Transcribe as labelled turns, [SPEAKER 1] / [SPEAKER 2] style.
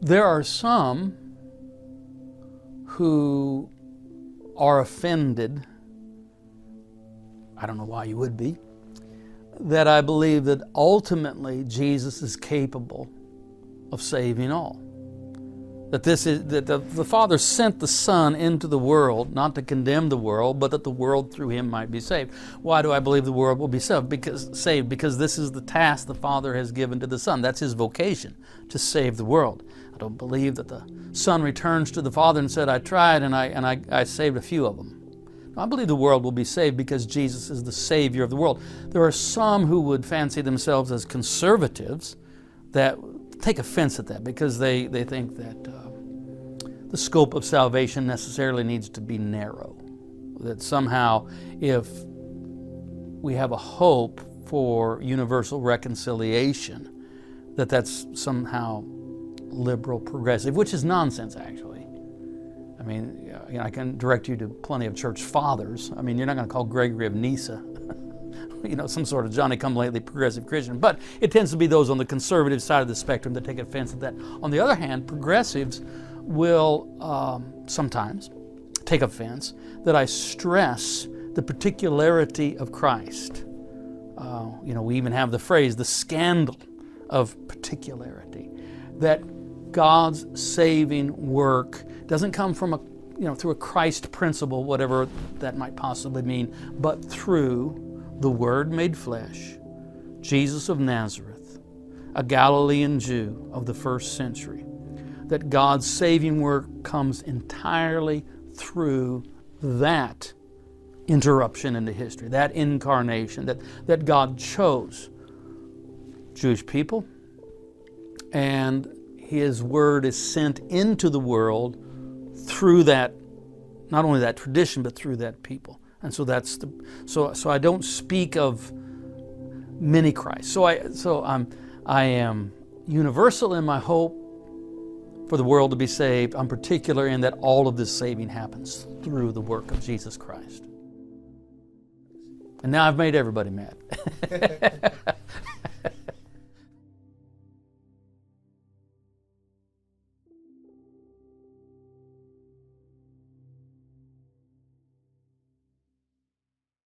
[SPEAKER 1] There are some who are offended, I don't know why you would be, that I believe that ultimately Jesus is capable of saving all. That the Father sent the Son into the world, not to condemn the world, but that the world through Him might be saved. Why do I believe the world will be saved? Because this is the task the Father has given to the Son. That's His vocation, to save the world. I don't believe that the Son returns to the Father and said, I tried and I saved a few of them. No, I believe the world will be saved because Jesus is the Savior of the world. There are some who would fancy themselves as conservatives that take offense at that because they think that the scope of salvation necessarily needs to be narrow. That somehow if we have a hope for universal reconciliation, that's somehow liberal progressive, which is nonsense actually. I mean, I can direct you to plenty of church fathers. I mean, you're not going to call Gregory of Nyssa some sort of Johnny-come-lately progressive Christian, but it tends to be those on the conservative side of the spectrum that take offense at that. On the other hand, progressives will sometimes take offense that I stress the particularity of Christ. We even have the phrase, the scandal of particularity, that God's saving work doesn't come from through a Christ principle, whatever that might possibly mean, but through the Word made flesh, Jesus of Nazareth, a Galilean Jew of the first century. That God's saving work comes entirely through that interruption into history, that incarnation, that God chose Jewish people, and His Word is sent into the world through that, not only that tradition, but through that people. And so I don't speak of many Christ. So I am universal in my hope for the world to be saved. I'm particular in that all of this saving happens through the work of Jesus Christ. And now I've made everybody mad.